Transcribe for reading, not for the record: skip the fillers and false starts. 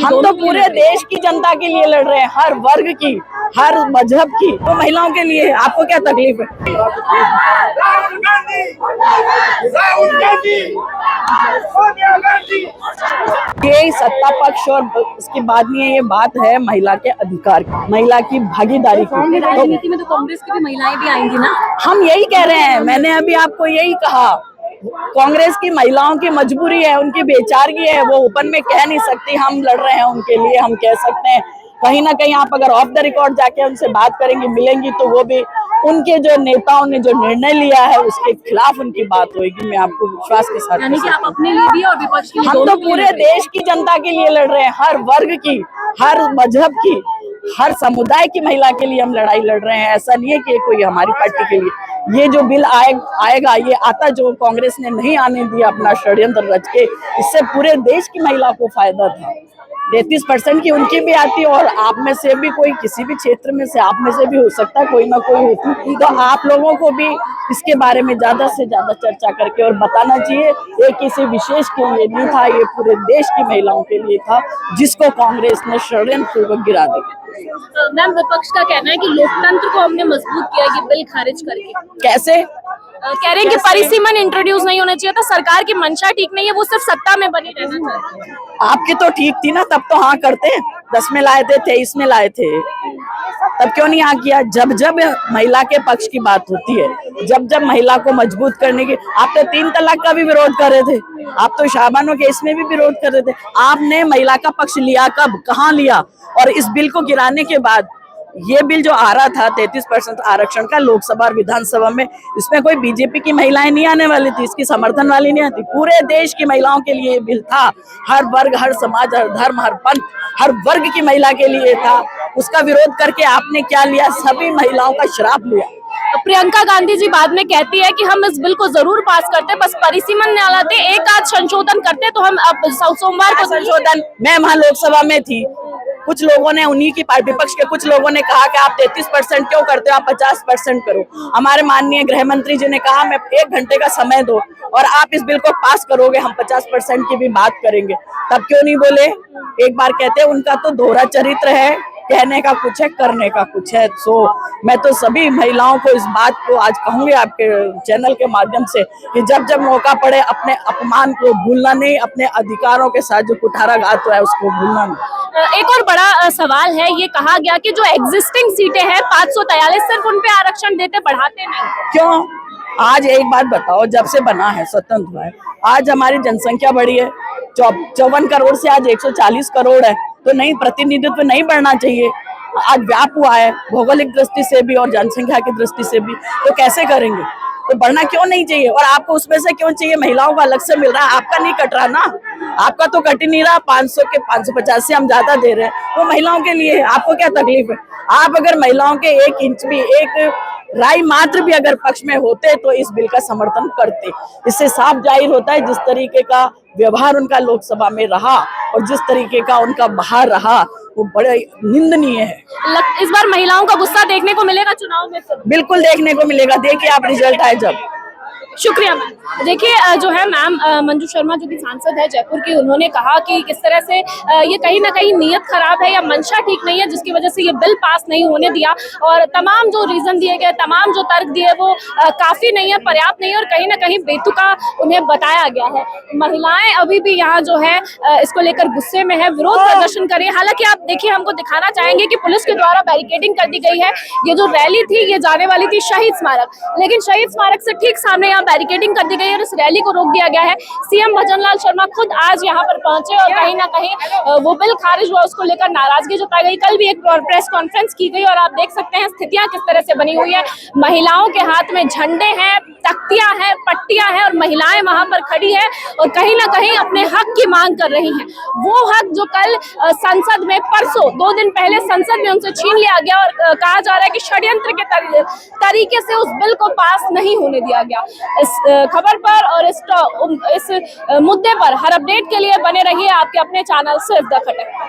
हम तो पूरे देश की जनता के लिए लड़ रहे हैं, हर वर्ग की, हर मजहब की, तो महिलाओं के लिए। आपको क्या तकलीफ है? ये सत्ता पक्ष और इसकी बात नहीं है, ये बात है महिला के अधिकार की, महिला की भागीदारी की। राजनीति में तो कांग्रेस की भी महिलाएं भी आएंगी ना। हम यही कह रहे हैं, मैंने अभी आपको यही कहा, कांग्रेस की महिलाओं की मजबूरी है, उनकी बेचारगी है, वो ओपन में कह नहीं सकती। हम लड़ रहे हैं उनके लिए, हम कह सकते हैं। कहीं ना कहीं आप अगर ऑफ द रिकॉर्ड जाके उनसे बात करेंगी, मिलेंगी, तो वो भी उनके जो नेताओं ने जो निर्णय लिया है उसके खिलाफ उनकी बात होगी। मैं आपको विश्वास के साथ, यानी कि आप अपने लिए भी और विपक्ष के लिए, हम तो पूरे देश की जनता के लिए लड़ रहे हैं, हर वर्ग की, हर मजहब की, हर समुदाय की महिला के लिए हम लड़ाई लड़ रहे हैं। ऐसा नहीं है कि कोई हमारी पार्टी के लिए। ये जो बिल आएगा, ये आता जो कांग्रेस ने नहीं आने दिया अपना षड्यंत्र रच के, इससे पूरे देश की महिला को फायदा था। 33% की उनकी भी आती, और आप में से भी कोई, किसी भी क्षेत्र में से आप में से भी हो सकता है कोई ना कोई होती, तो आप लोगों को भी इसके बारे में ज्यादा से ज्यादा चर्चा करके और बताना चाहिए। ये किसी विशेष के लिए नहीं था, ये पूरे देश की महिलाओं के लिए था, जिसको कांग्रेस ने षड्यंत्र पूर्वक गिरा दिया। मैम, विपक्ष का कहना है कि लोकतंत्र को हमने मजबूत किया ये बिल खारिज करके। कैसे? कह रहे हैं कि परिसीमन इंट्रोड्यूस नहीं होना चाहिए था, सरकार की मंशा ठीक नहीं है, वो सिर्फ सत्ता में बनी रहना चाहती है। आपकी तो ठीक थी ना, तब तो हाँ करते। 10 में लाए थे, 23 में लाए थे, तब क्यों नहीं हाँ किया? जब जब महिला के पक्ष की बात होती है, जब जब महिला को मजबूत करने की, आप तो 3 तलाक का भी विरोध कर रहे थे, आप तो शाहबानो केस में भी विरोध कर रहे थे। आपने महिला का पक्ष लिया कब, कहाँ लिया? और इस बिल को गिराने के बाद, ये बिल जो आ रहा था 33% आरक्षण का लोकसभा और विधानसभा में, इसमें कोई बीजेपी की महिलाएं नहीं आने वाली थी, इसकी समर्थन वाली नहीं आती। पूरे देश की महिलाओं के लिए ये बिल था, हर वर्ग, हर समाज, हर धर्म, हर पंथ, हर वर्ग की महिला के लिए था। उसका विरोध करके आपने क्या लिया? सभी महिलाओं का श्राप लिया। प्रियंका गांधी जी बाद में कहती है कि हम इस बिल को जरूर पास करते, बस परिसीमन न लाते, एक आध संशोधन करते, तो हम अब सोमवार को संशोधन। मैं वहां लोकसभा में थी, कुछ लोगों ने, उन्हीं की पार्टी विपक्ष के कुछ लोगों ने कहा कि आप 33% क्यों करते हो, आप 50% करो। हमारे माननीय गृह मंत्री जी ने कहा मैं 1 घंटे का समय दो और आप इस बिल को पास करोगे, हम 50% की भी बात करेंगे। तब क्यों नहीं बोले? एक बार कहते, उनका तो दोहरा चरित्र है, कहने का कुछ है, करने का कुछ है। सो मैं तो सभी महिलाओं को इस बात को आज कहूंगी आपके चैनल के माध्यम से कि जब जब मौका पड़े, अपने अपमान को भूलना नहीं, अपने अधिकारों के साथ जो कुठाराघात हुआ है उसको भूलना नहीं। एक और बड़ा सवाल है, ये कहा गया कि जो एग्जिस्टिंग सीटें हैं 543, सिर्फ उन पे आरक्षण देते, बढ़ाते नहीं। क्यों? आज एक बात बताओ, जब से बना है, स्वतंत्र हुआ है, आज हमारी जनसंख्या बढ़ी है 54 करोड़ से आज 140 करोड़ है, तो नहीं, प्रतिनिधित्व नहीं बढ़ना चाहिए? आज व्याप हुआ है भौगोलिक दृष्टि से भी और जनसंख्या की दृष्टि से भी, तो कैसे करेंगे? तो बढ़ना क्यों नहीं चाहिए? और आपको उसमें से क्यों चाहिए? महिलाओं का अलग से मिल रहा है, आपका नहीं कट रहा ना, आपका तो कट ही नहीं रहा। 500 के 550 से हम ज्यादा दे रहे हैं, वो महिलाओं के लिए है। आपको क्या तकलीफ है? आप अगर महिलाओं के 1 इंच भी, एक राय मात्र भी अगर पक्ष में होते तो इस बिल का समर्थन करते। इससे साफ जाहिर होता है जिस तरीके का व्यवहार उनका लोकसभा में रहा और जिस तरीके का उनका बाहर रहा, वो बड़े निंदनीय है। इस बार महिलाओं का गुस्सा देखने को मिलेगा चुनाव में? बिल्कुल देखने को मिलेगा, देखिए आप रिजल्ट आए जब। शुक्रिया मैम। देखिए, जो है मैम मंजू शर्मा जो कि सांसद है जयपुर की, उन्होंने कहा कि किस तरह से ये कहीं ना कहीं नीयत खराब है या मंशा ठीक नहीं है, जिसकी वजह से ये बिल पास नहीं होने दिया। और तमाम जो रीजन दिए गए, तमाम जो तर्क दिए, वो काफी नहीं है, पर्याप्त नहीं है, और कहीं ना कहीं बेतुका उन्हें बताया गया है। महिलाएं अभी भी यहाँ जो है इसको लेकर गुस्से में है, विरोध प्रदर्शन कर रही है। हालांकि आप देखिए, हमको दिखाना चाहेंगे कि पुलिस के द्वारा बैरिकेडिंग कर दी गई है। ये जो रैली थी, ये जाने वाली थी शहीद स्मारक, लेकिन शहीद स्मारक से ठीक सामने बैरिकेडिंग कर दी गई है और इस रैली को रोक दिया गया है। सीएम भजनलाल शर्मा खुद आज यहाँ पर पहुंचे और कहीं ना कहीं वो बिल खारिज हुआ, उसको लेकर नाराजगी जताई गई। कल भी एक प्रेस कॉन्फ्रेंस की गई और आप देख सकते हैं स्थितियां किस तरह से बनी हुई है। महिलाओं के हाथ में झंडे हैं, तख्तियां हैं, पट्टियां हैं, और महिलाएं वहां पर खड़ी है और कहीं ना कहीं अपने हक की मांग कर रही हैं। वो हक जो कल संसद में, परसों 2 दिन पहले संसद में उनसे छीन लिया गया और कहा जा रहा है कि षड्यंत्र के तरीके से उस बिल को पास नहीं होने दिया गया। इस खबर पर और इस मुद्दे पर हर अपडेट के लिए बने रहिए आपके अपने चैनल सिर्फ द खटक।